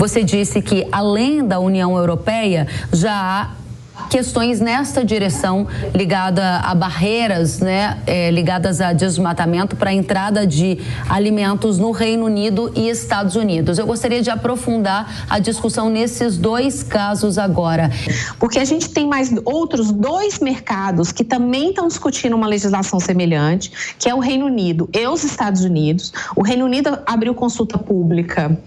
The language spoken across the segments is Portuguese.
Você disse que, além da União Europeia, já há questões nesta direção ligada a barreiras, né, ligadas a desmatamento para a entrada de alimentos no Reino Unido e Estados Unidos. Eu gostaria de aprofundar a discussão nesses dois casos agora. Porque a gente tem mais outros dois mercados que também estão discutindo uma legislação semelhante, que é o Reino Unido e os Estados Unidos. O Reino Unido abriu consulta pública.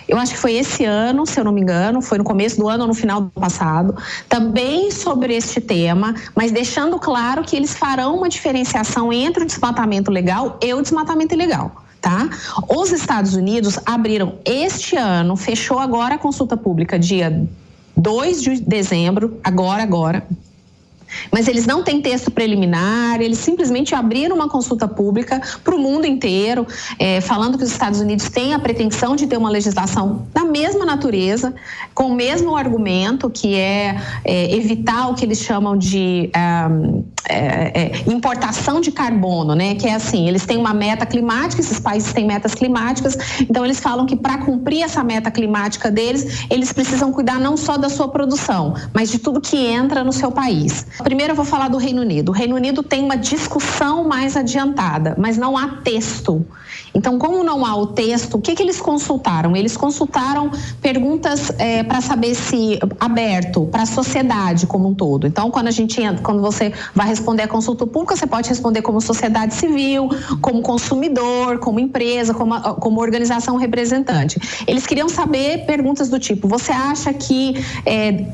Eu acho que foi esse ano, se eu não me engano, foi no começo do ano ou no final do passado, também sobre este tema, mas deixando claro que eles farão uma diferenciação entre o desmatamento legal e o desmatamento ilegal. Tá? Os Estados Unidos abriram este ano, fechou agora a consulta pública dia 2 de dezembro, agora. Mas eles não têm texto preliminar, eles simplesmente abriram uma consulta pública para o mundo inteiro, falando que os Estados Unidos têm a pretensão de ter uma legislação da mesma natureza, com o mesmo argumento, que é evitar o que eles chamam de importação de carbono, né? Que é assim, eles têm uma meta climática, esses países têm metas climáticas, então eles falam que para cumprir essa meta climática deles, eles precisam cuidar não só da sua produção, mas de tudo que entra no seu país. Primeiro eu vou falar do Reino Unido. O Reino Unido tem uma discussão mais adiantada, mas não há texto. Então, como não há o texto, o que eles consultaram? Eles consultaram perguntas para saber se aberto para a sociedade como um todo. Então, quando você vai responder a consulta pública, você pode responder como sociedade civil, como consumidor, como empresa, como organização representante. Eles queriam saber perguntas do tipo, você acha que...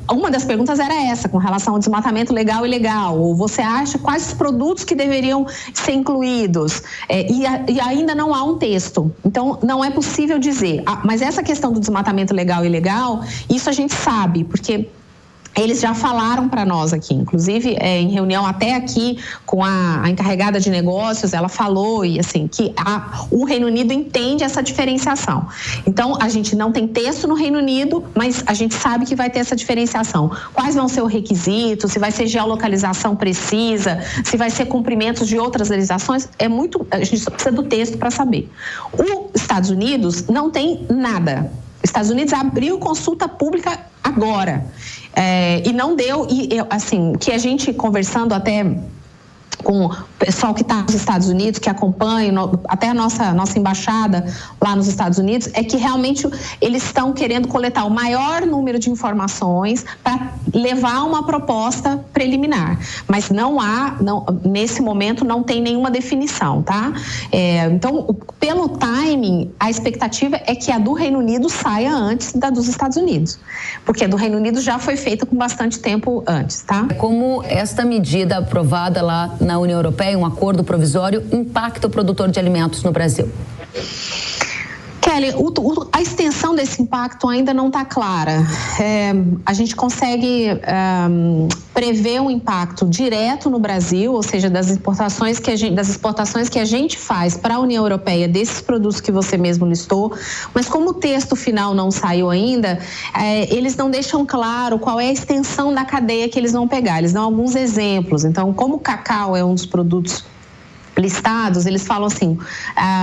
uma das perguntas era essa, com relação ao desmatamento legal e ilegal, ou você acha quais os produtos que deveriam ser incluídos, e ainda não há um texto, então não é possível dizer, mas essa questão do desmatamento legal e ilegal, isso a gente sabe, porque eles já falaram para nós aqui, inclusive em reunião até aqui com a encarregada de negócios, ela falou e assim que o Reino Unido entende essa diferenciação. Então a gente não tem texto no Reino Unido, mas a gente sabe que vai ter essa diferenciação. Quais vão ser os requisitos? Se vai ser geolocalização precisa? Se vai ser cumprimentos de outras legislações? A gente só precisa do texto para saber. Os Estados Unidos não tem nada. Os Estados Unidos abriu consulta pública agora. E não deu, assim, que a gente conversando até com o pessoal que está nos Estados Unidos, que acompanha, até a nossa embaixada lá nos Estados Unidos, é que realmente eles estão querendo coletar o maior número de informações para levar uma proposta preliminar. Mas nesse momento não tem nenhuma definição, tá? Então, pelo timing, a expectativa é que a do Reino Unido saia antes da dos Estados Unidos, porque a do Reino Unido já foi feita com bastante tempo antes, tá? Como esta medida aprovada lá na União Europeia, um acordo provisório, impacta o produtor de alimentos no Brasil? Kelly, a extensão desse impacto ainda não está clara. A gente consegue prever um impacto direto no Brasil, ou seja, das exportações que a gente faz para a União Europeia desses produtos que você mesmo listou, mas como o texto final não saiu ainda, eles não deixam claro qual é a extensão da cadeia que eles vão pegar. Eles dão alguns exemplos. Então, como o cacau é um dos produtos listados, eles falam assim,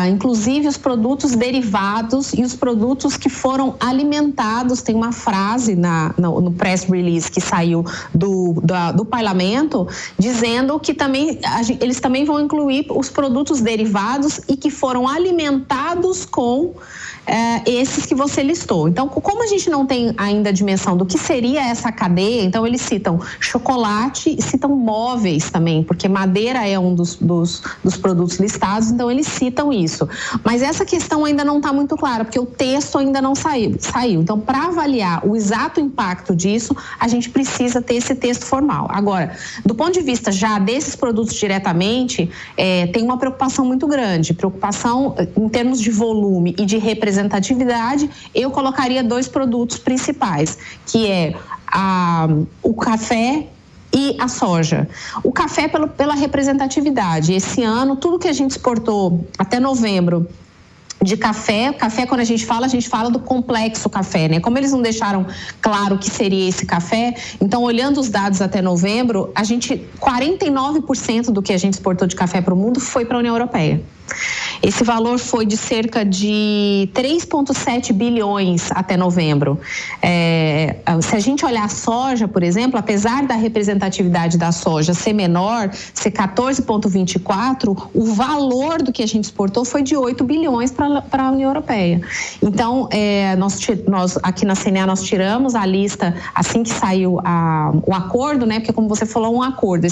inclusive os produtos derivados e os produtos que foram alimentados, tem uma frase no press release que saiu do parlamento, dizendo que eles também vão incluir os produtos derivados e que foram alimentados com esses que você listou. Então, como a gente não tem ainda a dimensão do que seria essa cadeia, então eles citam chocolate e citam móveis também, porque madeira é um dos produtos listados, então eles citam isso. Mas essa questão ainda não está muito clara, porque o texto ainda não saiu. Então, para avaliar o exato impacto disso, a gente precisa ter esse texto formal. Agora, do ponto de vista já desses produtos diretamente, tem uma preocupação muito grande. Preocupação em termos de volume e de representatividade, eu colocaria 2 produtos principais, que é o café e a soja. O café pela representatividade. Esse ano, tudo que a gente exportou até novembro de café quando a gente fala do complexo café, né? Como eles não deixaram claro o que seria esse café, então olhando os dados até novembro, 49% do que a gente exportou de café para o mundo foi para a União Europeia. Esse valor foi de cerca de 3,7 bilhões até novembro. Se a gente olhar a soja, por exemplo, apesar da representatividade da soja ser menor, ser 14,24, o valor do que a gente exportou foi de 8 bilhões para a União Europeia. Então, nós aqui na CNA nós tiramos a lista assim que saiu o acordo, né? Porque como você falou, um acordo.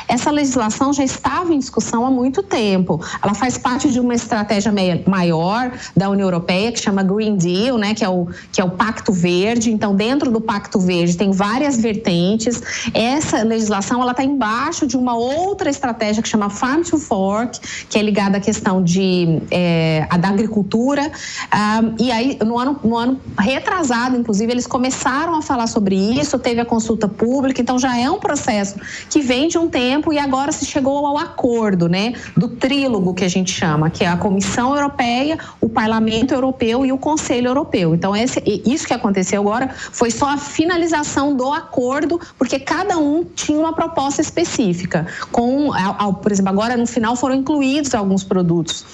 Essa legislação já estava em discussão há muito tempo. Ela faz parte de uma estratégia maior da União Europeia, que chama Green Deal, né, que é o Pacto Verde. Então, dentro do Pacto Verde tem várias vertentes. Essa legislação ela está embaixo de uma outra estratégia que chama Farm to Fork, que é ligada à questão da agricultura. E aí, no ano retrasado, inclusive, eles começaram a falar sobre isso, teve a consulta pública, então já é um processo que vem de um tempo e agora se chegou ao acordo, né, do trílogo que a gente chama, que é a Comissão Europeia, o Parlamento Europeu e o Conselho Europeu. Então, isso que aconteceu agora foi só a finalização do acordo, porque cada um tinha uma proposta específica. Por exemplo, agora no final foram incluídos alguns produtos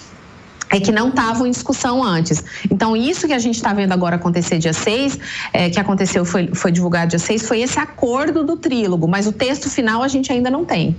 que não estavam em discussão antes. Então, isso que a gente está vendo agora acontecer dia 6, que aconteceu, foi divulgado dia 6, foi esse acordo do trílogo, mas o texto final a gente ainda não tem.